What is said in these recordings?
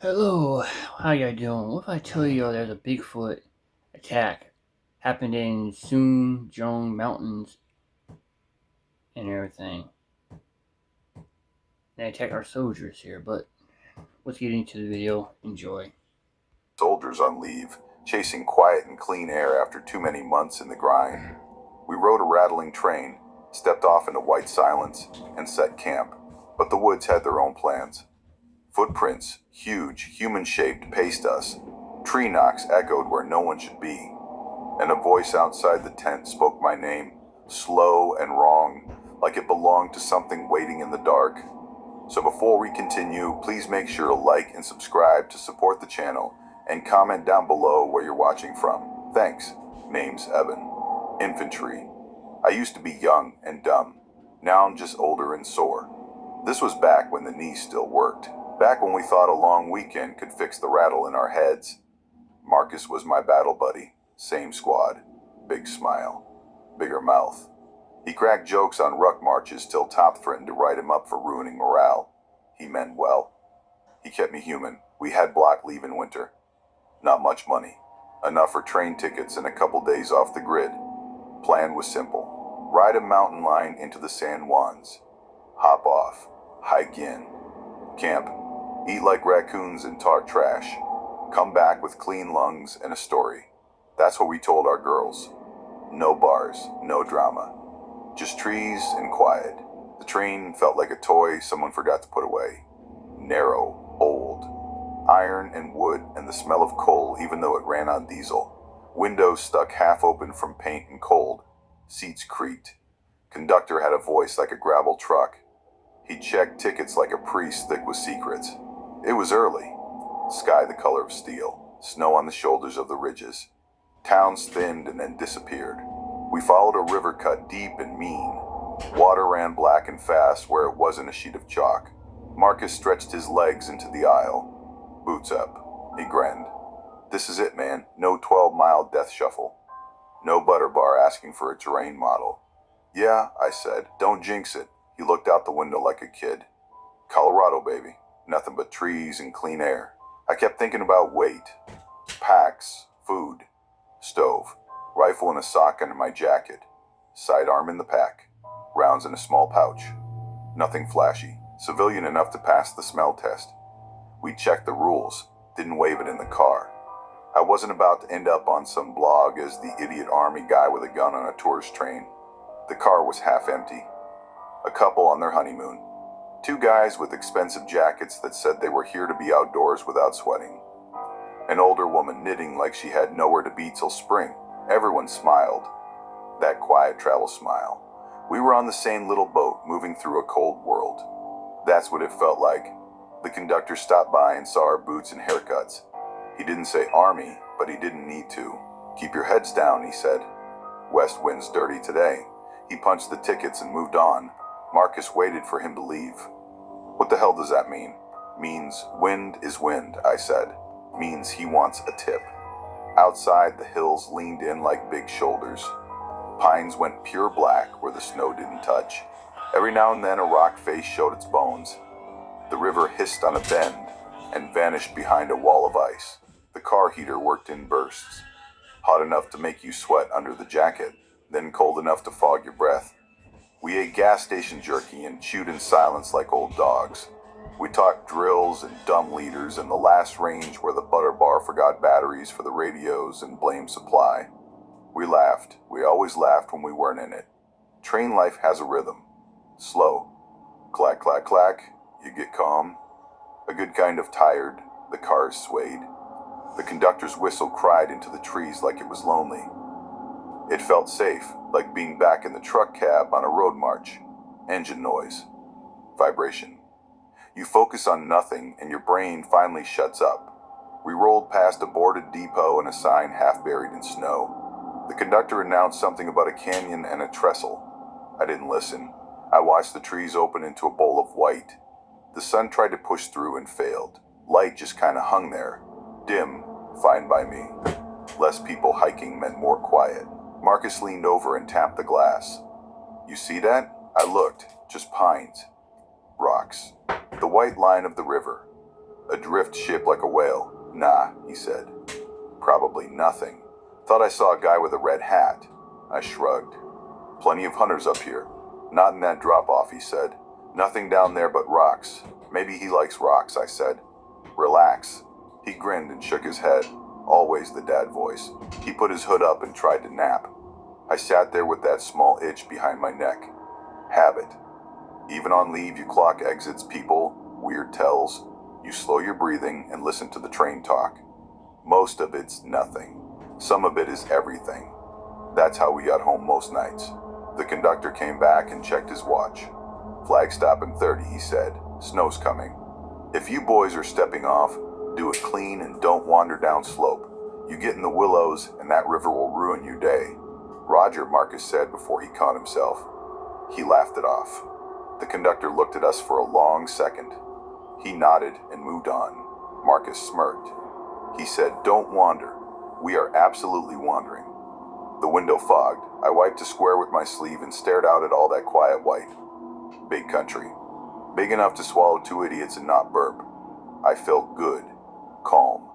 Hello, how you doing? What if I tell you there's a Bigfoot attack happened in Jong Mountains and everything? They attacked our soldiers here, but let's get into the video. Enjoy. Soldiers on leave, chasing quiet and clean air after too many months in the grind. We rode a rattling train, stepped off into white silence, and set camp. But the woods had their own plans. Footprints, huge, human-shaped, paced us. Tree knocks echoed where no one should be. And a voice outside the tent spoke my name, slow and wrong, like it belonged to something waiting in the dark. So before we continue, please make sure to like and subscribe to support the channel, and comment down below where you're watching from. Thanks. Name's Evan. Infantry. I used to be young and dumb. Now I'm just older and sore. This was back when the knees still worked. Back when we thought a long weekend could fix the rattle in our heads. Marcus was my battle buddy. Same squad. Big smile. Bigger mouth. He cracked jokes on ruck marches till Top threatened to write him up for ruining morale. He meant well. He kept me human. We had block leave in winter. Not much money. Enough for train tickets and a couple days off the grid. Plan was simple. Ride a mountain line into the San Juans. Hop off. Hike in. Camp. Eat like raccoons and talk trash. Come back with clean lungs and a story. That's what we told our girls. No bars, no drama. Just trees and quiet. The train felt like a toy someone forgot to put away. Narrow, old. Iron and wood and the smell of coal even though it ran on diesel. Windows stuck half open from paint and cold. Seats creaked. Conductor had a voice like a gravel truck. He checked tickets like a priest thick with secrets. It was early. Sky the color of steel. Snow on the shoulders of the ridges. Towns thinned and then disappeared. We followed a river cut deep and mean. Water ran black and fast where it wasn't a sheet of chalk. Marcus stretched his legs into the aisle. Boots up. He grinned. This is it, man. No 12-mile death shuffle. No butter bar asking for a terrain model. Yeah, I said. Don't jinx it. He looked out the window like a kid. Colorado, baby. Nothing but trees and clean air. I kept thinking about weight. Packs. Food. Stove. Rifle in a sock under my jacket. Sidearm in the pack. Rounds in a small pouch. Nothing flashy. Civilian enough to pass the smell test. We checked the rules. Didn't wave it in the car. I wasn't about to end up on some blog as the idiot army guy with a gun on a tourist train. The car was half empty. A couple on their honeymoon. Two guys with expensive jackets that said they were here to be outdoors without sweating. An older woman knitting like she had nowhere to be till spring. Everyone smiled. That quiet travel smile. We were on the same little boat moving through a cold world. That's what it felt like. The conductor stopped by and saw our boots and haircuts. He didn't say army, but he didn't need to. Keep your heads down, he said. West wind's dirty today. He punched the tickets and moved on. Marcus waited for him to leave. What the hell does that mean? Means wind is wind, I said. Means he wants a tip. Outside, the hills leaned in like big shoulders. Pines went pure black where the snow didn't touch. Every now and then a rock face showed its bones. The river hissed on a bend and vanished behind a wall of ice. The car heater worked in bursts. Hot enough to make you sweat under the jacket, then cold enough to fog your breath. We ate gas station jerky and chewed in silence like old dogs. We talked drills and dumb leaders and the last range where the butter bar forgot batteries for the radios and blamed supply. We laughed. We always laughed when we weren't in it. Train life has a rhythm. Slow. Clack, clack, clack. You get calm. A good kind of tired. The cars swayed. The conductor's whistle cried into the trees like it was lonely. It felt safe, like being back in the truck cab on a road march. Engine noise. Vibration. You focus on nothing and your brain finally shuts up. We rolled past a boarded depot and a sign half buried in snow. The conductor announced something about a canyon and a trestle. I didn't listen. I watched the trees open into a bowl of white. The sun tried to push through and failed. Light just kinda hung there. Dim, fine by me. Less people hiking meant more quiet. Marcus leaned over and tapped the glass. You see that? I looked. Just pines. Rocks. The white line of the river. Adrift ship like a whale. Nah, he said. Probably nothing. Thought I saw a guy with a red hat. I shrugged. Plenty of hunters up here. Not in that drop-off, he said. Nothing down there but rocks. Maybe he likes rocks, I said. Relax. He grinned and shook his head. Always the dad voice. He put his hood up and tried to nap. I sat there with that small itch behind my neck. Habit. Even on leave, you clock exits, people, weird tells. You slow your breathing and listen to the train talk. Most of it's nothing. Some of it is everything. That's how we got home most nights. The conductor came back and checked his watch. Flag stop in 30, he said. Snow's coming. If you boys are stepping off, do it clean and don't wander down slope. You get in the willows and that river will ruin your day. Roger, Marcus said before he caught himself. He laughed it off. The conductor looked at us for a long second. He nodded and moved on. Marcus smirked. He said, don't wander. We are absolutely wandering. The window fogged. I wiped a square with my sleeve and stared out at all that quiet white. Big country. Big enough to swallow two idiots and not burp. I felt good. Calm.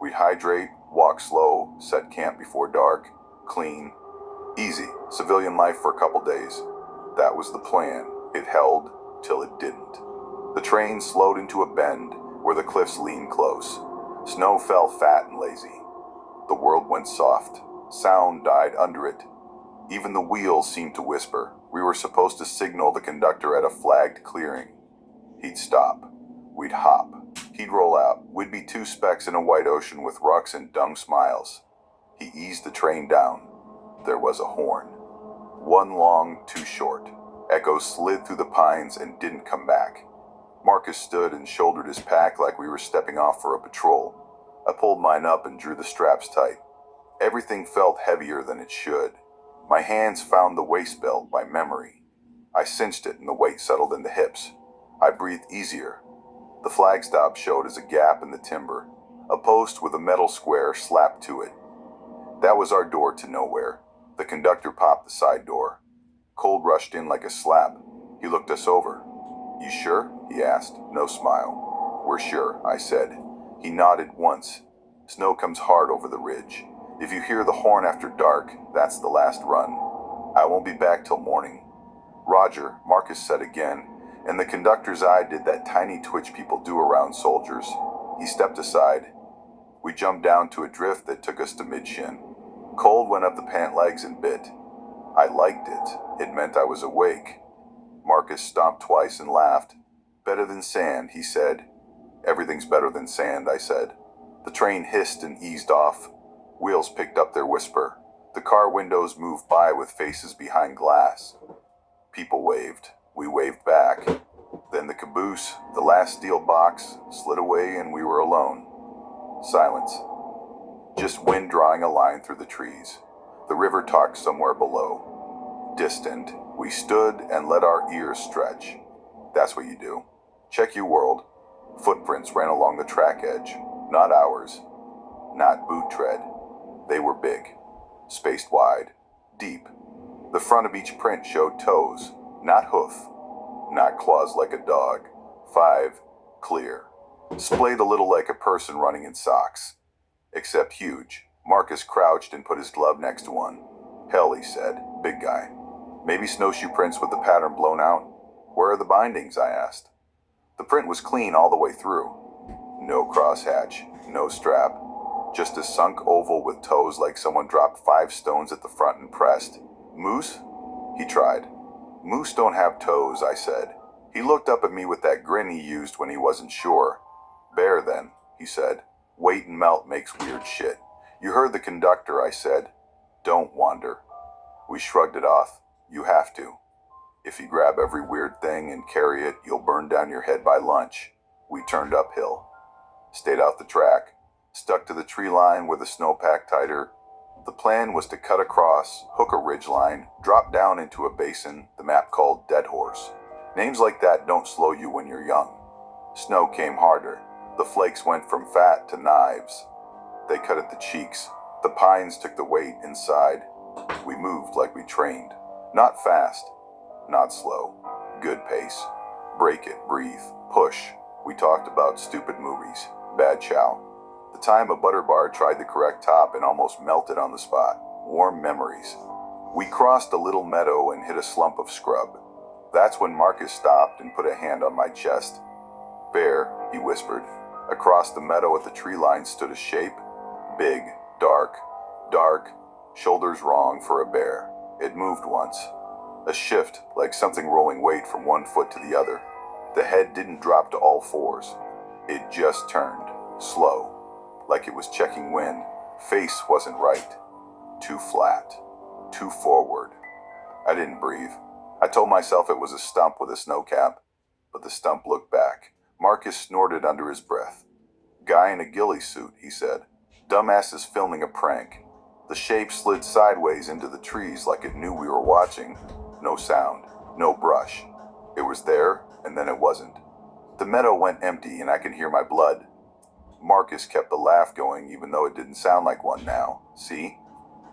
We'd hydrate, walk slow, set camp before dark, clean. Easy. Civilian life for a couple days. That was the plan. It held till it didn't. The train slowed into a bend where the cliffs leaned close. Snow fell fat and lazy. The world went soft. Sound died under it. Even the wheels seemed to whisper. We were supposed to signal the conductor at a flagged clearing. He'd stop. We'd hop. He'd roll out. We'd be two specks in a white ocean with rucks and dumb smiles. He eased the train down. There was a horn. One long, two short. Echoes slid through the pines and didn't come back. Marcus stood and shouldered his pack like we were stepping off for a patrol. I pulled mine up and drew the straps tight. Everything felt heavier than it should. My hands found the waist belt by memory. I cinched it and the weight settled in the hips. I breathed easier. The flagstop showed as a gap in the timber, a post with a metal square slapped to it. That was our door to nowhere. The conductor popped the side door. Cold rushed in like a slap. He looked us over. You sure? He asked, no smile. We're sure, I said. He nodded once. Snow comes hard over the ridge. If you hear the horn after dark, that's the last run. I won't be back till morning. Roger, Marcus said again, and the conductor's eye did that tiny twitch people do around soldiers. He stepped aside. We jumped down to a drift that took us to mid-shin. Cold went up the pant legs and bit. I liked it. It meant I was awake. Marcus stomped twice and laughed. Better than sand, he said. Everything's better than sand, I said. The train hissed and eased off. Wheels picked up their whisper. The car windows moved by with faces behind glass. People waved. We waved back. Then the caboose, the last steel box, slid away and we were alone. Silence. Just wind drawing a line through the trees. The river talked somewhere below. Distant, we stood and let our ears stretch. That's what you do. Check your world. Footprints ran along the track edge. Not ours. Not boot tread. They were big. Spaced wide. Deep. The front of each print showed toes. Not hoof. Not claws like a dog. 5. Clear. Splayed a little like a person running in socks. Except huge. Marcus crouched and put his glove next to one. Hell, he said. Big guy. Maybe snowshoe prints with the pattern blown out. Where are the bindings? I asked. The print was clean all the way through. No crosshatch. No strap. Just a sunk oval with toes like someone dropped 5 stones at the front and pressed. Moose? He tried. Moose don't have toes, I said. He looked up at me with that grin he used when he wasn't sure. Bear then, he said. Wait and melt makes weird shit. You heard the conductor, I said. Don't wander. We shrugged it off. You have to. If you grab every weird thing and carry it, you'll burn down your head by lunch. We turned uphill. Stayed off the track. Stuck to the tree line where the snow packed tighter. The plan was to cut across, hook a ridge line, drop down into a basin the map called Dead Horse. Names like that don't slow you when you're young. Snow came harder. The flakes went from fat to knives. They cut at the cheeks. The pines took the weight inside. We moved like we trained. Not fast. Not slow. Good pace. Break it, breathe, push. We talked about stupid movies, bad chow. The time a butter bar tried the correct top and almost melted on the spot. Warm memories. We crossed a little meadow and hit a slump of scrub. That's when Marcus stopped and put a hand on my chest. Bear, he whispered. Across the meadow at the tree line stood a shape. Big, dark, shoulders wrong for a bear. It moved once. A shift, like something rolling weight from one foot to the other. The head didn't drop to all fours. It just turned, slow, like it was checking wind. Face wasn't right. Too flat. Too forward. I didn't breathe. I told myself it was a stump with a snow cap, but the stump looked back. Marcus snorted under his breath. Guy in a ghillie suit, he said. Dumbass is filming a prank. The shape slid sideways into the trees like it knew we were watching. No sound, no brush. It was there, and then it wasn't. The meadow went empty, and I could hear my blood. Marcus kept the laugh going, even though it didn't sound like one now. See?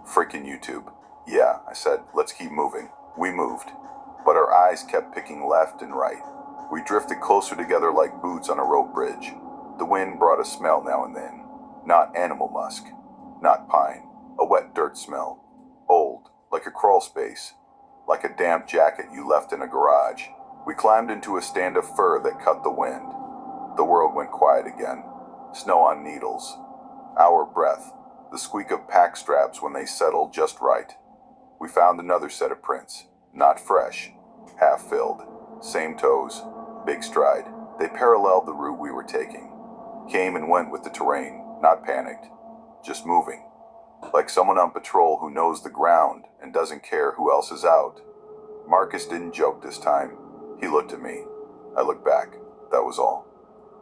Frickin' YouTube. Yeah, I said, let's keep moving. We moved, but our eyes kept picking left and right. We drifted closer together like boots on a rope bridge. The wind brought a smell now and then. Not animal musk. Not pine. A wet dirt smell. Old, like a crawl space. Like a damp jacket you left in a garage. We climbed into a stand of fir that cut the wind. The world went quiet again. Snow on needles. Our breath. The squeak of pack straps when they settled just right. We found another set of prints. Not fresh. Half filled. Same toes. Big stride. They paralleled the route we were taking. Came and went with the terrain. Not panicked. Just moving. Like someone on patrol who knows the ground and doesn't care who else is out. Marcus didn't joke this time. He looked at me. I looked back. That was all.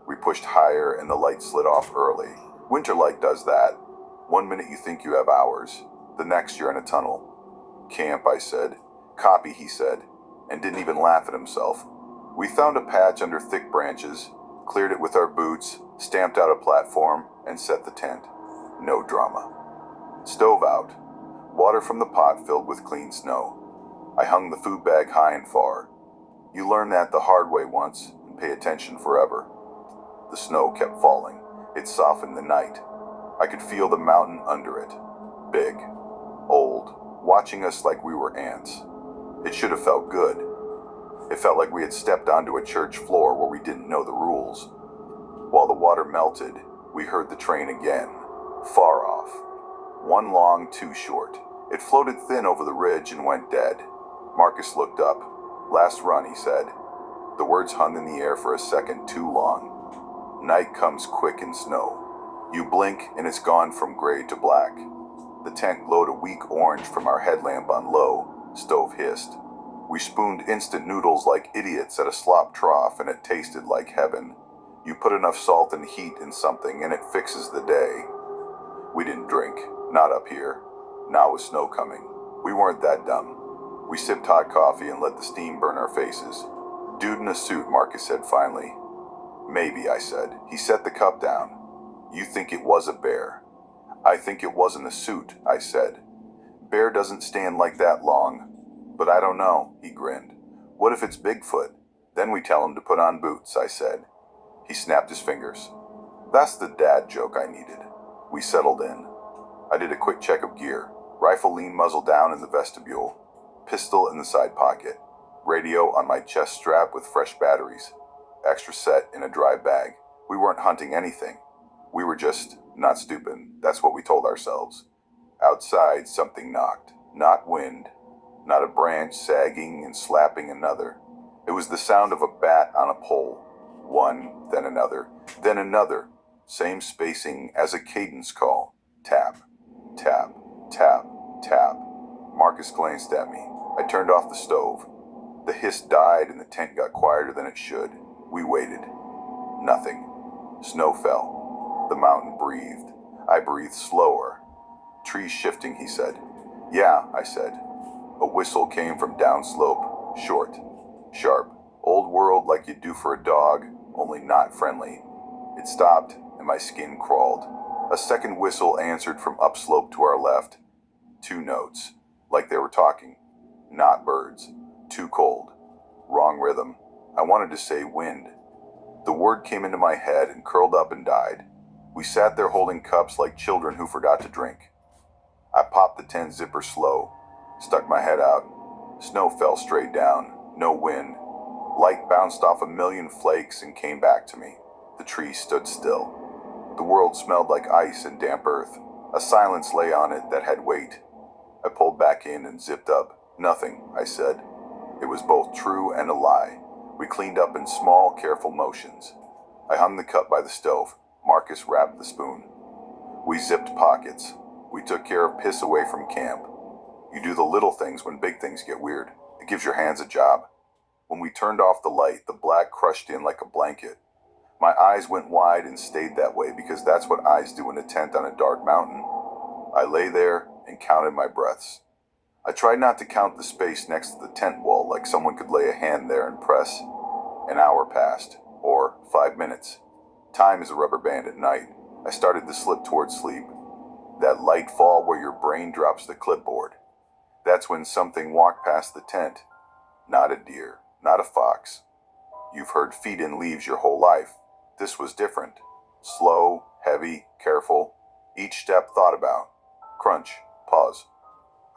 We pushed higher and the light slid off early. Winter light does that. 1 minute you think you have hours. The next you're in a tunnel. Camp, I said. Copy, he said, and didn't even laugh at himself. We found a patch under thick branches, cleared it with our boots, stamped out a platform, and set the tent. No drama. Stove out. Water from the pot filled with clean snow. I hung the food bag high and far. You learn that the hard way once and pay attention forever. The snow kept falling. It softened the night. I could feel the mountain under it. Big. Old. Watching us like we were ants. It should have felt good. It felt like we had stepped onto a church floor where we didn't know the rules. While the water melted, we heard the train again. Far off. One long, two short. It floated thin over the ridge and went dead. Marcus looked up. Last run, he said. The words hung in the air for a second too long. Night comes quick in snow. You blink and it's gone from gray to black. The tent glowed a weak orange from our headlamp on low. Stove hissed. We spooned instant noodles like idiots at a slop trough and it tasted like heaven. You put enough salt and heat in something and it fixes the day. We didn't drink. Not up here. Not with snow coming. We weren't that dumb. We sipped hot coffee and let the steam burn our faces. Dude in a suit, Marcus said finally. Maybe, I said. He set the cup down. You think it was a bear. I think it wasn't a suit, I said. Bear doesn't stand like that long. But I don't know, he grinned. What if it's Bigfoot? Then we tell him to put on boots, I said. He snapped his fingers. That's the dad joke I needed. We settled in. I did a quick check of gear. Rifle leaned muzzle down in the vestibule. Pistol in the side pocket. Radio on my chest strap with fresh batteries. Extra set in a dry bag. We weren't hunting anything. We were just not stupid. That's what we told ourselves. Outside, something knocked. Not wind. Not a branch sagging and slapping another. It was the sound of a bat on a pole. One, then another, then another. Same spacing as a cadence call. Tap, tap, tap, tap. Marcus glanced at me. I turned off the stove. The hiss died and the tent got quieter than it should. We waited. Nothing. Snow fell. The mountain breathed. I breathed slower. Trees shifting, he said. Yeah, I said. A whistle came from downslope. Short. Sharp. Old world like you'd do for a dog, only not friendly. It stopped and my skin crawled. A second whistle answered from upslope to our left. 2 notes. Like they were talking. Not birds. Too cold. Wrong rhythm. I wanted to say wind. The word came into my head and curled up and died. We sat there holding cups like children who forgot to drink. I popped the tent zipper slow, stuck my head out. Snow fell straight down, no wind. Light bounced off a million flakes and came back to me. The trees stood still. The world smelled like ice and damp earth. A silence lay on it that had weight. I pulled back in and zipped up. Nothing, I said. It was both true and a lie. We cleaned up in small, careful motions. I hung the cup by the stove. Marcus wrapped the spoon. We zipped pockets. We took care of piss away from camp. You do the little things when big things get weird. It gives your hands a job. When we turned off the light, the black crushed in like a blanket. My eyes went wide and stayed that way because that's what eyes do in a tent on a dark mountain. I lay there and counted my breaths. I tried not to count the space next to the tent wall like someone could lay a hand there and press. An hour passed, or 5 minutes. Time is a rubber band at night. I started to slip towards sleep. That light fall where your brain drops the clipboard. That's when something walked past the tent. Not a deer, not a fox. You've heard feet in leaves your whole life. This was different. Slow, heavy, careful. Each step thought about. Crunch, pause.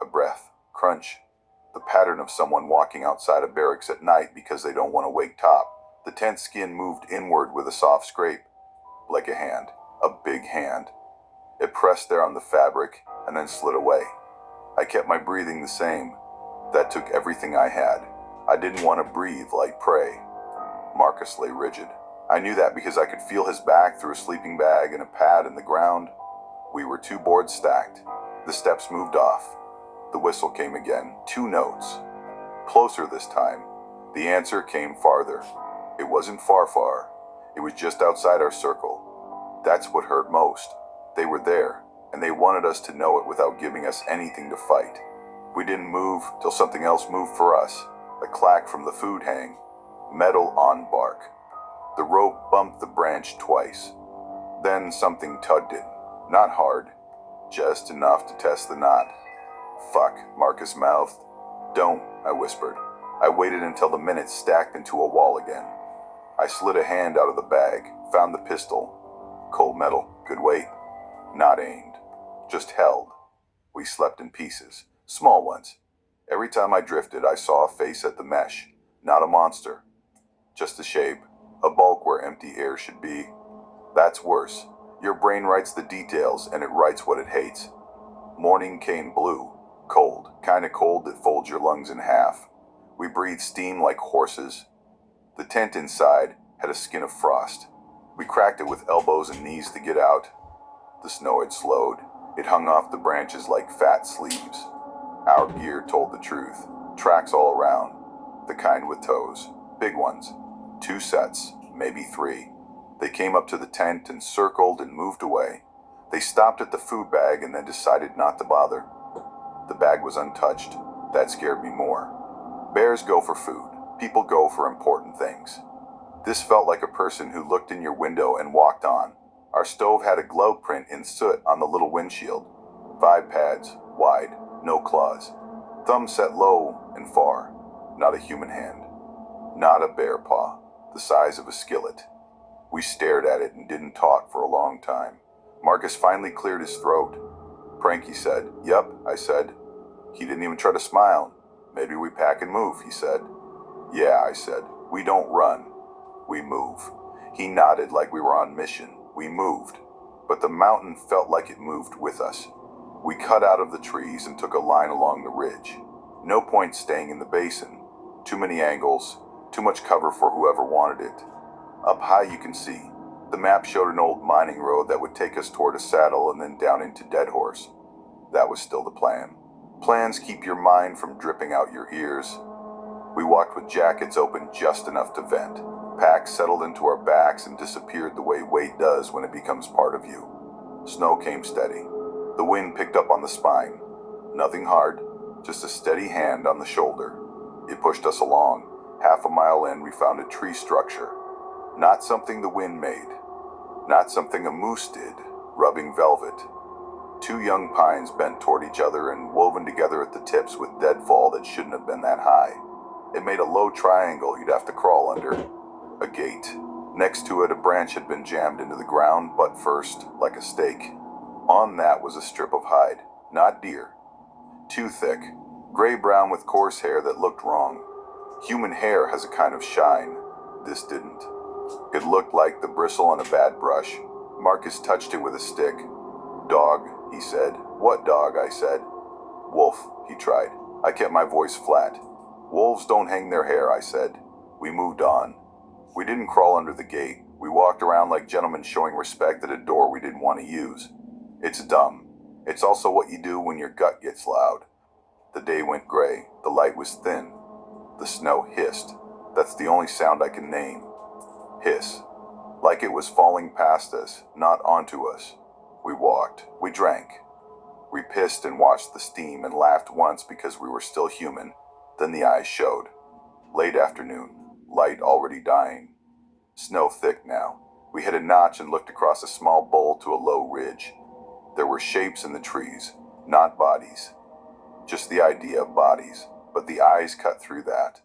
A breath, crunch. The pattern of someone walking outside a barracks at night because they don't want to wake top. The tent skin moved inward with a soft scrape. Like a hand, a big hand. It pressed there on the fabric and then slid away. I kept my breathing the same. That took everything I had. I didn't want to breathe like prey. Marcus lay rigid. I knew that because I could feel his back through a sleeping bag and a pad in the ground. We were 2 boards stacked. The steps moved off. The whistle came again. 2 notes. Closer this time. The answer came farther. It wasn't far. It was just outside our circle. That's what hurt most. They were there, and they wanted us to know it without giving us anything to fight. We didn't move till something else moved for us. A clack from the food hang. Metal on bark. The rope bumped the branch twice. Then something tugged it. Not hard. Just enough to test the knot. Fuck, Marcus mouthed. Don't, I whispered. I waited until the minutes stacked into a wall again. I slid a hand out of the bag, found the pistol. Cold metal, good weight. Not aimed. Just held. We slept in pieces. Small ones. Every time I drifted, I saw a face at the mesh. Not a monster. Just a shape. A bulk where empty air should be. That's worse. Your brain writes the details, and it writes what it hates. Morning came blue. Cold. Kinda cold that folds your lungs in half. We breathed steam like horses. The tent inside had a skin of frost. We cracked it with elbows and knees to get out. The snow had slowed. It hung off the branches like fat sleeves. Our gear told the truth. Tracks all around. The kind with toes. Big ones. 2 sets, maybe 3. They came up to the tent and circled and moved away. They stopped at the food bag and then decided not to bother. The bag was untouched. That scared me more. Bears go for food. People go for important things. This felt like a person who looked in your window and walked on. Our stove had a glove print in soot on the little windshield. 5 pads, wide, no claws. Thumb set low and far. Not a human hand. Not a bear paw, the size of a skillet. We stared at it and didn't talk for a long time. Marcus finally cleared his throat. Prank, he said. Yup, I said. He didn't even try to smile. Maybe we pack and move, he said. Yeah, I said. We don't run. We move. He nodded like we were on mission. We moved. But the mountain felt like it moved with us. We cut out of the trees and took a line along the ridge. No point staying in the basin. Too many angles. Too much cover for whoever wanted it. Up high you can see. The map showed an old mining road that would take us toward a saddle and then down into Dead Horse. That was still the plan. Plans keep your mind from dripping out your ears. We walked with jackets open just enough to vent. Packs settled into our backs and disappeared the way weight does when it becomes part of you. Snow came steady. The wind picked up on the spine. Nothing hard, just a steady hand on the shoulder. It pushed us along. Half a mile in, we found a tree structure. Not something the wind made. Not something a moose did, rubbing velvet. 2 young pines bent toward each other and woven together at the tips with deadfall that shouldn't have been that high. It made a low triangle you'd have to crawl under. A gate. Next to it, a branch had been jammed into the ground, butt first, like a stake. On that was a strip of hide, not deer. Too thick, gray-brown with coarse hair that looked wrong. Human hair has a kind of shine. This didn't. It looked like the bristle on a bad brush. Marcus touched it with a stick. Dog, he said. What dog? I said. Wolf, he tried. I kept my voice flat. Wolves don't hang their hair, I said. We moved on. We didn't crawl under the gate. We walked around like gentlemen showing respect at a door we didn't want to use. It's dumb. It's also what you do when your gut gets loud. The day went gray. The light was thin. The snow hissed. That's the only sound I can name. Hiss. Like it was falling past us, not onto us. We walked. We drank. We pissed and watched the steam and laughed once because we were still human. Then the eyes showed. Late afternoon. Light already dying. Snow thick now. We hit a notch and looked across a small bowl to a low ridge. There were shapes in the trees, not bodies. Just the idea of bodies, but the eyes cut through that.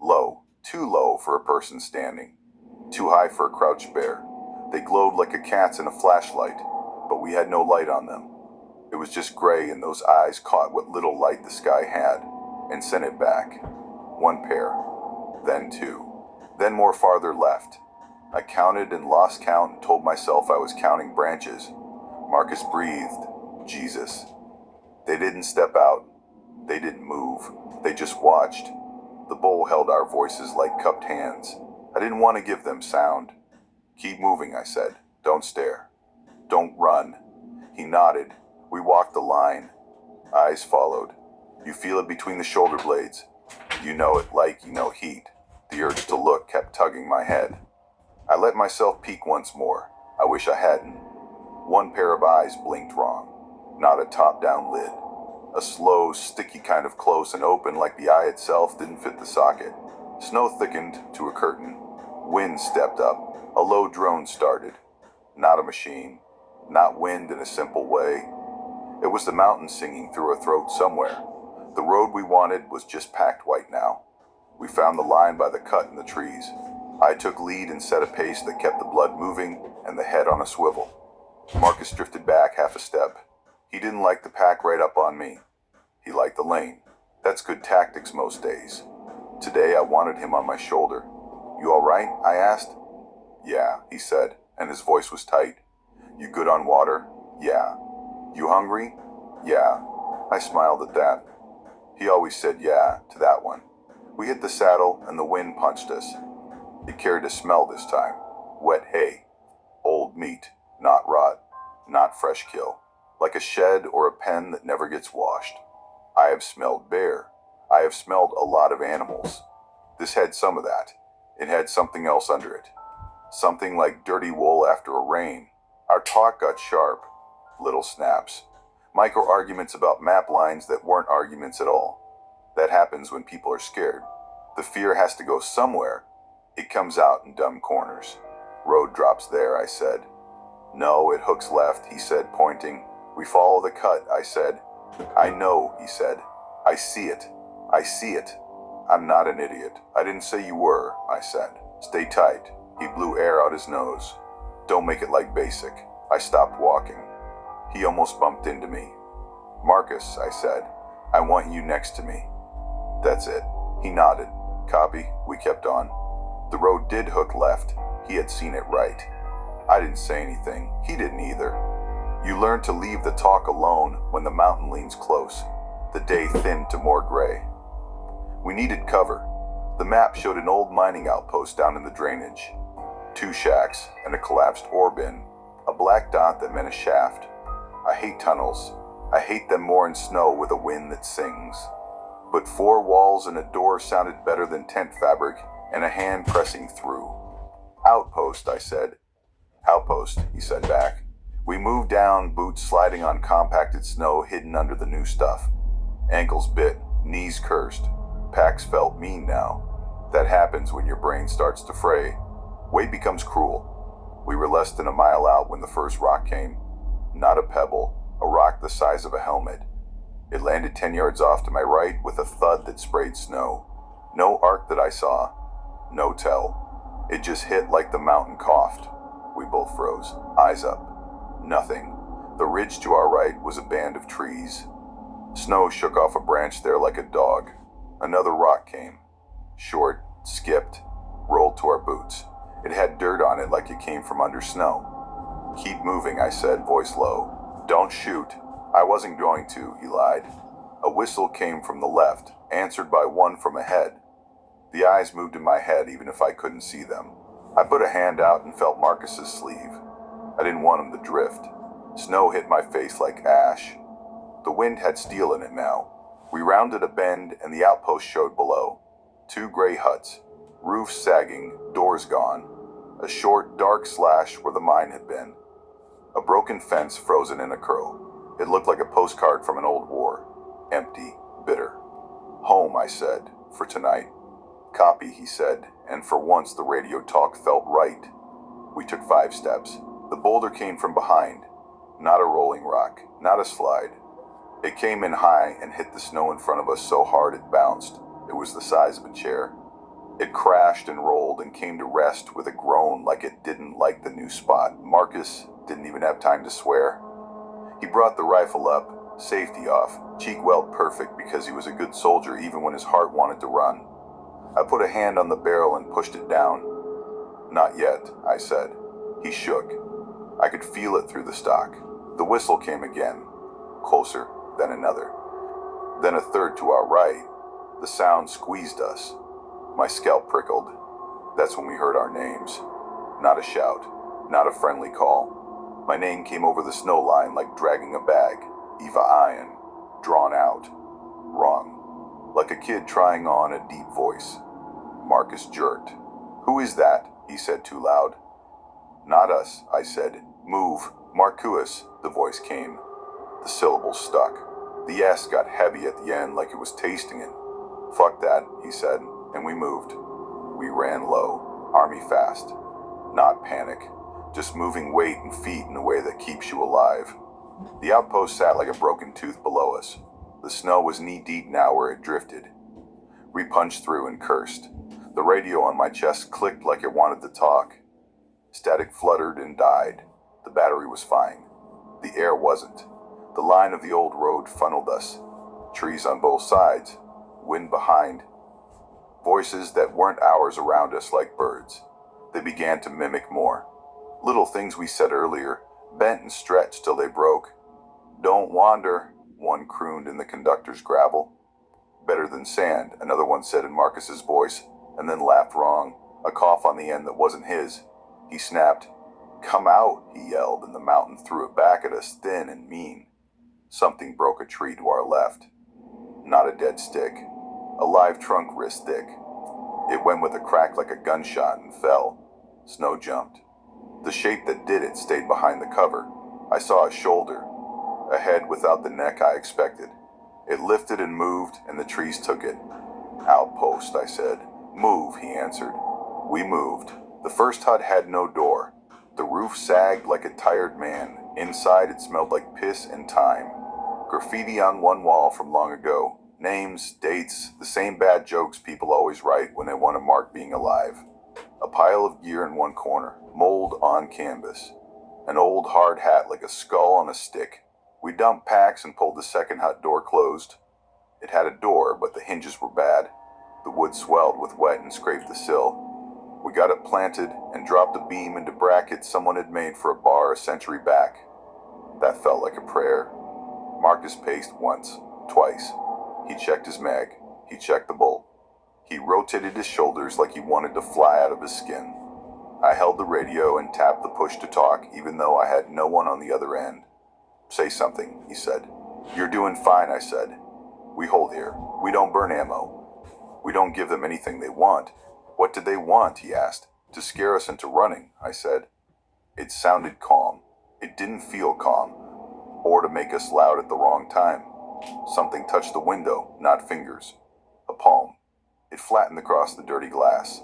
Low, too low for a person standing. Too high for a crouched bear. They glowed like a cat's in a flashlight, but we had no light on them. It was just gray, and those eyes caught what little light the sky had and sent it back. One pair, then two, then more farther left. I counted and lost count and told myself I was counting branches. Marcus breathed. Jesus. They didn't step out. They didn't move. They just watched. The bowl held our voices like cupped hands. I didn't want to give them sound. Keep moving, I said. Don't stare. Don't run. He nodded. We walked the line. Eyes followed. You feel it between the shoulder blades. You know it like you know heat. The urge to look kept tugging my head. I let myself peek once more. I wish I hadn't. One pair of eyes blinked wrong. Not a top-down lid. A slow, sticky kind of close and open like the eye itself didn't fit the socket. Snow thickened to a curtain. Wind stepped up. A low drone started. Not a machine. Not wind in a simple way. It was the mountain singing through a throat somewhere. The road we wanted was just packed white now. We found the line by the cut in the trees. I took lead and set a pace that kept the blood moving and the head on a swivel. Marcus drifted back half a step. He didn't like the pack right up on me. He liked the lane. That's good tactics most days. Today I wanted him on my shoulder. You all right? I asked. Yeah, he said, and his voice was tight. You good on water? Yeah. You hungry? Yeah. I smiled at that. He always said yeah to that one. We hit the saddle and the wind punched us. It carried a smell this time. Wet hay. Old meat. Not rot. Not fresh kill. Like a shed or a pen that never gets washed. I have smelled bear. I have smelled a lot of animals. This had some of that. It had something else under it. Something like dirty wool after a rain. Our talk got sharp. Little snaps. Micro-arguments about map lines that weren't arguments at all. That happens when people are scared. The fear has to go somewhere. It comes out in dumb corners. Road drops there, I said. No, it hooks left, he said, pointing. We follow the cut, I said. I know, he said. I see it. I see it. I'm not an idiot. I didn't say you were, I said. Stay tight. He blew air out his nose. Don't make it like basic. I stopped walking. He almost bumped into me. Marcus, I said. I want you next to me. That's it. He nodded. Copy. We kept on. The road did hook left. He had seen it right. I didn't say anything. He didn't either. You learn to leave the talk alone when the mountain leans close. The day thinned to more gray. We needed cover. The map showed an old mining outpost down in the drainage. 2 shacks and a collapsed ore bin. A black dot that meant a shaft. I hate tunnels. I hate them more in snow with a wind that sings. But 4 walls and a door sounded better than tent fabric and a hand pressing through. Outpost, I said. Outpost, he said back. We moved down, boots sliding on compacted snow hidden under the new stuff. Ankles bit, knees cursed. Packs felt mean now. That happens when your brain starts to fray. Weight becomes cruel. We were less than a mile out when the first rock came. Not a pebble, a rock the size of a helmet. It landed 10 yards off to my right with a thud that sprayed snow. No arc that I saw. No tell. It just hit like the mountain coughed. We both froze, eyes up. Nothing. The ridge to our right was a band of trees. Snow shook off a branch there like a dog. Another rock came. Short, skipped, rolled to our boots. It had dirt on it like it came from under snow. Keep moving, I said, voice low. Don't shoot. I wasn't going to, he lied. A whistle came from the left, answered by one from ahead. The eyes moved in my head even if I couldn't see them. I put a hand out and felt Marcus's sleeve. I didn't want him to drift. Snow hit my face like ash. The wind had steel in it now. We rounded a bend and the outpost showed below. 2 gray huts, roofs sagging, doors gone. A short, dark slash where the mine had been. A broken fence frozen in a curl. It looked like a postcard from an old war. Empty, bitter. Home, I said, for tonight. Copy, he said, and for once the radio talk felt right. We took 5 steps. The boulder came from behind. Not a rolling rock, not a slide. It came in high and hit the snow in front of us so hard it bounced. It was the size of a chair. It crashed and rolled and came to rest with a groan like it didn't like the new spot. Marcus didn't even have time to swear. He brought the rifle up, safety off, cheek weld perfect because he was a good soldier even when his heart wanted to run. I put a hand on the barrel and pushed it down. Not yet, I said. He shook. I could feel it through the stock. The whistle came again. Closer, then another. Then a third to our right. The sound squeezed us. My scalp prickled. That's when we heard our names. Not a shout, not a friendly call. My name came over the snow line like dragging a bag. Eva Ian, drawn out. Wrong. Like a kid trying on a deep voice. Marcus jerked. Who is that? He said too loud. Not us, I said. Move. Marcus, the voice came. The syllables stuck. The S got heavy at the end like it was tasting it. Fuck that, he said, and we moved. We ran low, army fast. Not panic, just moving weight and feet in a way that keeps you alive. The outpost sat like a broken tooth below us. The snow was knee-deep now where it drifted. We punched through and cursed. The radio on my chest clicked like it wanted to talk. Static fluttered and died. The battery was fine. The air wasn't. The line of the old road funneled us. Trees on both sides. Wind behind. Voices that weren't ours around us like birds. They began to mimic more. Little things we said earlier, bent and stretched till they broke. Don't wander, one crooned in the conductor's gravel. Better than sand, another one said in Marcus's voice, and then laughed wrong, a cough on the end that wasn't his. He snapped. Come out, he yelled, and the mountain threw it back at us thin and mean. Something broke a tree to our left. Not a dead stick. A live trunk wrist thick. It went with a crack like a gunshot and fell. Snow jumped. The shape that did it stayed behind the cover. I saw a shoulder. A head without the neck I expected. It lifted and moved, and the trees took it. Outpost, I said. Move, he answered. We moved. The first hut had no door. The roof sagged like a tired man. Inside it smelled like piss and time. Graffiti on one wall from long ago. Names, dates, the same bad jokes people always write when they want to mark being alive. A pile of gear in one corner, mold on canvas. An old hard hat like a skull on a stick. We dumped packs and pulled the second hut door closed. It had a door, but the hinges were bad. The wood swelled with wet and scraped the sill. We got it planted and dropped a beam into brackets someone had made for a bar a century back. That felt like a prayer. Marcus paced once, twice. He checked his mag. He checked the bolt. He rotated his shoulders like he wanted to fly out of his skin. I held the radio and tapped the push to talk even though I had no one on the other end. Say something, he said. You're doing fine, I said. We hold here. We don't burn ammo. We don't give them anything they want. What did they want, he asked. To scare us into running, I said. It sounded calm. It didn't feel calm. Or to make us loud at the wrong time. Something touched the window, not fingers. A palm. It flattened across the dirty glass.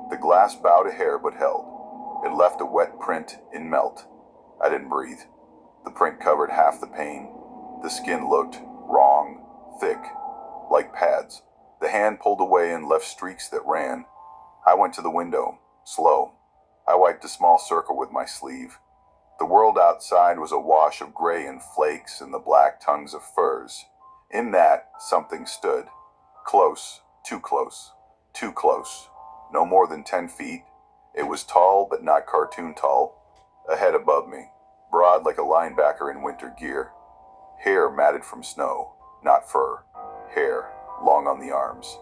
The glass bowed a hair but held. It left a wet print in melt. I didn't breathe. The print covered half the pane. The skin looked wrong, thick, like pads. The hand pulled away and left streaks that ran. I went to the window. Slow. I wiped a small circle with my sleeve. The world outside was a wash of gray and flakes and the black tongues of firs. In that, something stood. Close, too close, too close. No more than 10 feet. It was tall, but not cartoon tall. A head above me, broad like a linebacker in winter gear. Hair matted from snow, not fur. Hair, long on the arms.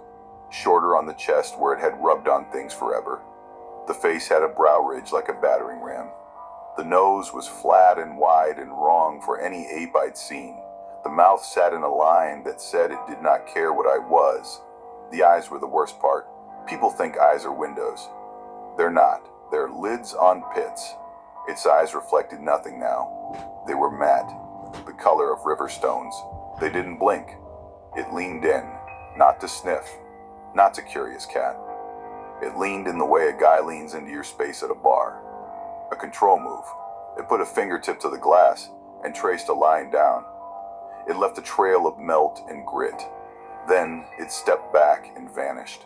Shorter on the chest where it had rubbed on things forever. The face had a brow ridge like a battering ram. The nose was flat and wide and wrong for any ape I'd seen. The mouth sat in a line that said it did not care what I was. The eyes were the worst part. People think eyes are windows. They're not. They're lids on pits. Its eyes reflected nothing now. They were matte, the color of river stones. They didn't blink. It leaned in, not to sniff, not to curious cat. It leaned in the way a guy leans into your space at a bar. A control move. It put a fingertip to the glass and traced a line down. It left a trail of melt and grit. Then it stepped back and vanished.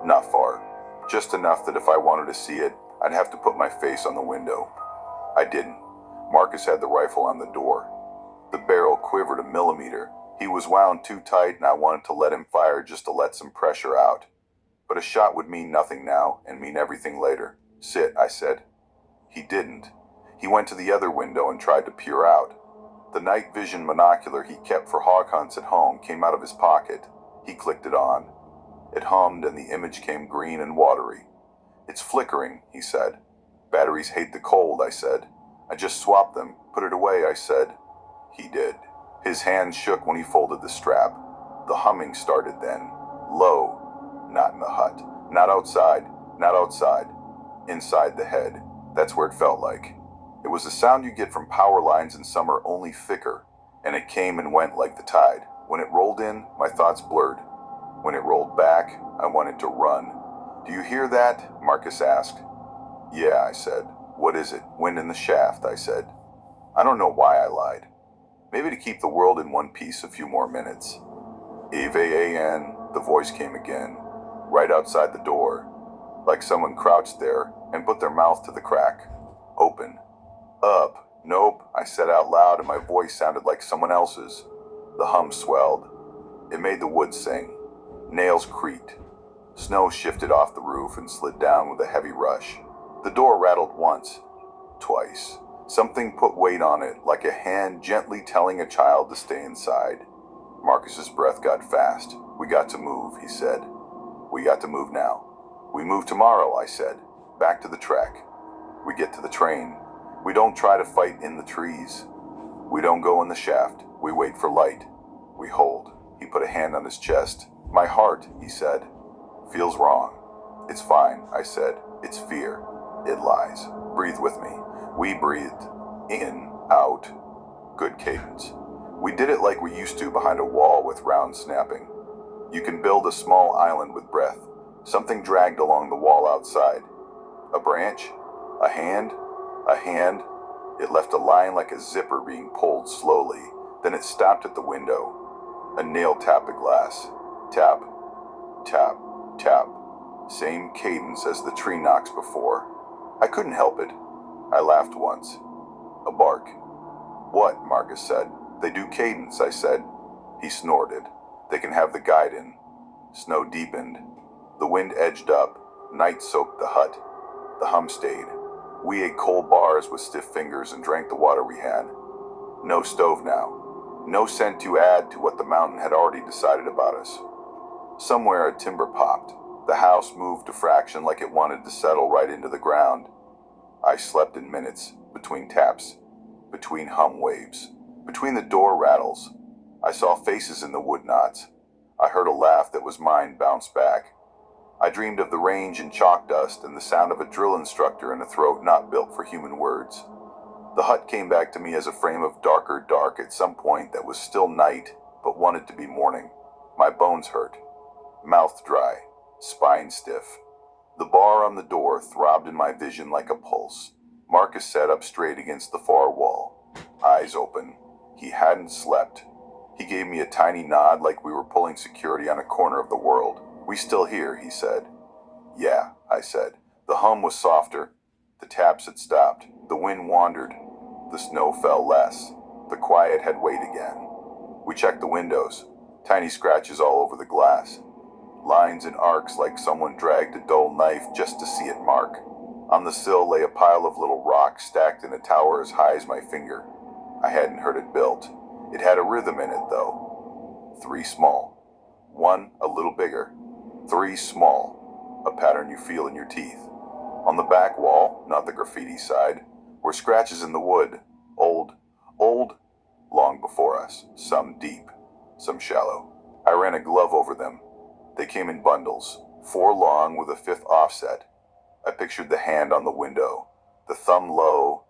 Not far. Just enough that if I wanted to see it, I'd have to put my face on the window. I didn't. Marcus had the rifle on the door. The barrel quivered a millimeter. He was wound too tight and I wanted to let him fire just to let some pressure out. But a shot would mean nothing now and mean everything later. Sit, I said. He didn't. He went to the other window and tried to peer out. The night vision monocular he kept for hog hunts at home came out of his pocket. He clicked it on. It hummed and the image came green and watery. It's flickering, he said. Batteries hate the cold, I said. I just swapped them. Put it away, I said. He did. His hands shook when he folded the strap. The humming started then. Low. Not in the hut. Not outside. Not outside. Inside the head. That's where it felt like. It was the sound you get from power lines in summer, only thicker, and it came and went like the tide. When it rolled in, my thoughts blurred. When it rolled back, I wanted to run. Do you hear that? Marcus asked. Yeah, I said. What is it? Wind in the shaft, I said. I don't know why I lied. Maybe to keep the world in one piece a few more minutes. Eve-A-N, the voice came again, right outside the door, like someone crouched there and put their mouth to the crack. Open. Up. Nope, I said out loud and my voice sounded like someone else's. The hum swelled. It made the wood sing. Nails creaked. Snow shifted off the roof and slid down with a heavy rush. The door rattled once. Twice. Something put weight on it, like a hand gently telling a child to stay inside. Marcus's breath got fast. We got to move, he said. We got to move now. We move tomorrow, I said. Back to the track. We get to the train. We don't try to fight in the trees. We don't go in the shaft. We wait for light. We hold. He put a hand on his chest. My heart, he said, feels wrong. It's fine, I said. It's fear. It lies. Breathe with me. We breathed. In, out. Good cadence. We did it like we used to behind a wall with round snapping. You can build a small island with breath. Something dragged along the wall outside. A branch? A hand? A hand? It left a line like a zipper being pulled slowly. Then it stopped at the window. A nail tapped the glass. Tap. Tap. Tap. Same cadence as the tree knocks before. I couldn't help it. I laughed once. A bark. What? Marcus said. They do cadence, I said. He snorted. They can have the guide in. Snow deepened. The wind edged up. Night soaked the hut. The hum stayed. We ate cold bars with stiff fingers and drank the water we had. No stove now. No scent to add to what the mountain had already decided about us. Somewhere a timber popped. The house moved a fraction like it wanted to settle right into the ground. I slept in minutes, between taps, between hum waves, between the door rattles. I saw faces in the wood knots. I heard a laugh that was mine bounce back. I dreamed of the range and chalk dust and the sound of a drill instructor in a throat not built for human words. The hut came back to me as a frame of darker dark at some point that was still night, but wanted to be morning. My bones hurt. Mouth dry. Spine stiff. The bar on the door throbbed in my vision like a pulse. Marcus sat up straight against the far wall. Eyes open. He hadn't slept. He gave me a tiny nod like we were pulling security on a corner of the world. We still here, he said. Yeah, I said. The hum was softer. The taps had stopped. The wind wandered. The snow fell less. The quiet had weight again. We checked the windows. Tiny scratches all over the glass. Lines and arcs like someone dragged a dull knife just to see it mark. On the sill lay a pile of little rocks stacked in a tower as high as my finger. I hadn't heard it built. It had a rhythm in it, though. 3 small. 1 a little bigger. 3 small. A pattern you feel in your teeth. On the back wall, not the graffiti side, were scratches in the wood. Old, long before us. Some deep, some shallow. I ran a glove over them. They came in bundles, 4 long with a 5th offset. I pictured the hand on the window, the thumb low.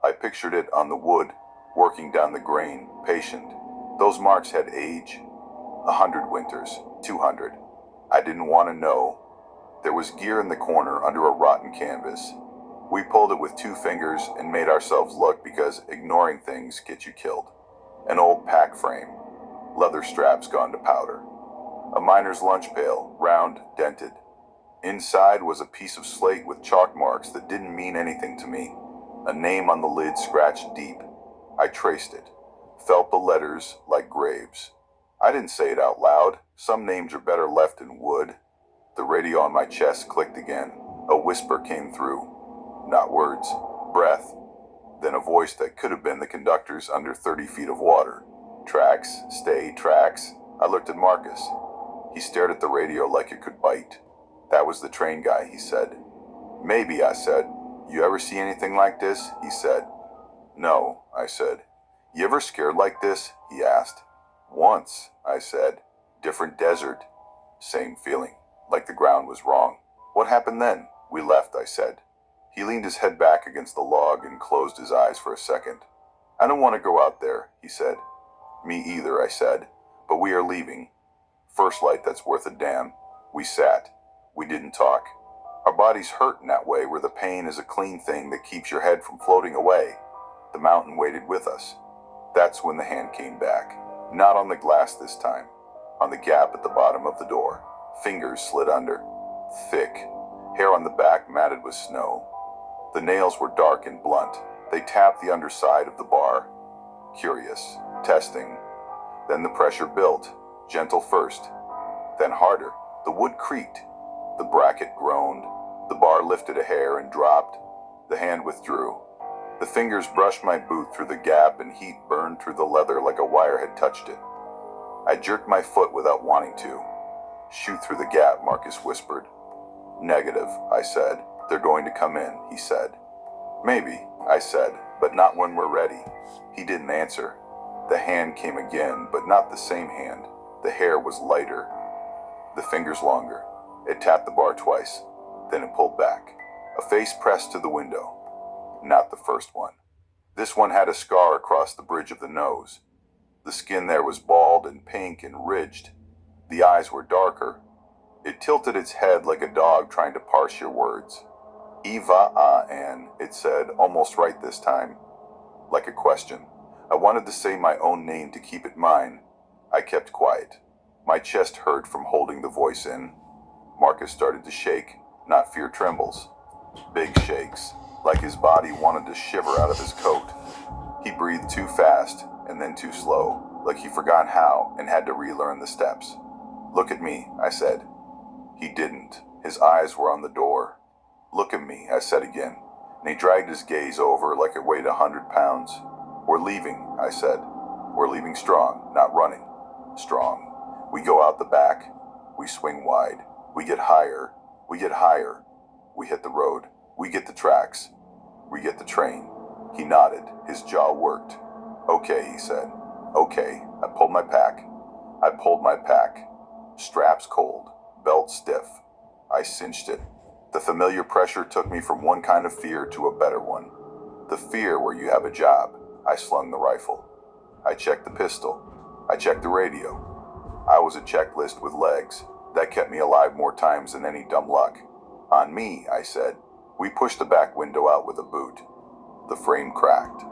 I pictured it on the wood, working down the grain, patient. Those marks had age. 100 winters, 200. I didn't want to know. There was gear in the corner under a rotten canvas. We pulled it with 2 fingers and made ourselves look because ignoring things gets you killed. An old pack frame, leather straps gone to powder. A miner's lunch pail, round, dented. Inside was a piece of slate with chalk marks that didn't mean anything to me. A name on the lid scratched deep. I traced it, felt the letters like graves. I didn't say it out loud. Some names are better left in wood. The radio on my chest clicked again. A whisper came through. Not words, breath. Then a voice that could have been the conductor's under 30 feet of water. Tracks, stay, tracks. I looked at Marcus. He stared at the radio like it could bite. That was the train guy, he said. Maybe, I said. You ever see anything like this? He said. No, I said. You ever scared like this? He asked. Once, I said. Different desert. Same feeling, like the ground was wrong. What happened then? We left, I said. He leaned his head back against the log and closed his eyes for a second. I don't want to go out there, he said. Me either, I said. But we are leaving. First light that's worth a damn. We sat. We didn't talk. Our bodies hurt in that way where the pain is a clean thing that keeps your head from floating away. The mountain waited with us. That's when the hand came back. Not on the glass this time. On the gap at the bottom of the door. Fingers slid under. Thick. Hair on the back matted with snow. The nails were dark and blunt. They tapped the underside of the bar. Curious. Testing. Then the pressure built. Gentle first. Then harder. The wood creaked. The bracket groaned. The bar lifted a hair and dropped. The hand withdrew. The fingers brushed my boot through the gap and heat burned through the leather like a wire had touched it. I jerked my foot without wanting to. Shoot through the gap, Marcus whispered. Negative, I said. They're going to come in, he said. Maybe, I said, but not when we're ready. He didn't answer. The hand came again, but not the same hand. The hair was lighter. The fingers longer. It tapped the bar twice. Then it pulled back. A face pressed to the window. Not the first one. This one had a scar across the bridge of the nose. The skin there was bald and pink and ridged. The eyes were darker. It tilted its head like a dog trying to parse your words. Eva-a-an, it said, almost right this time. Like a question. I wanted to say my own name to keep it mine. I kept quiet. My chest hurt from holding the voice in. Marcus started to shake, not fear trembles. Big shakes, like his body wanted to shiver out of his coat. He breathed too fast, and then too slow, like he forgot how and had to relearn the steps. Look at me, I said. He didn't. His eyes were on the door. Look at me, I said again, and he dragged his gaze over like it weighed 100 pounds. We're leaving, I said. We're leaving strong, not running. Strong. We go out the back. We swing wide. We get higher. We get higher. We hit the road. We get the tracks. We get the train. He nodded. His jaw worked. Okay, he said. Okay. I pulled my pack. I pulled my pack. Straps cold. Belt stiff. I cinched it. The familiar pressure took me from one kind of fear to a better one. The fear where you have a job. I slung the rifle. I checked the pistol. I checked the radio. I was a checklist with legs. That kept me alive more times than any dumb luck. On me, I said. We pushed the back window out with a boot. The frame cracked.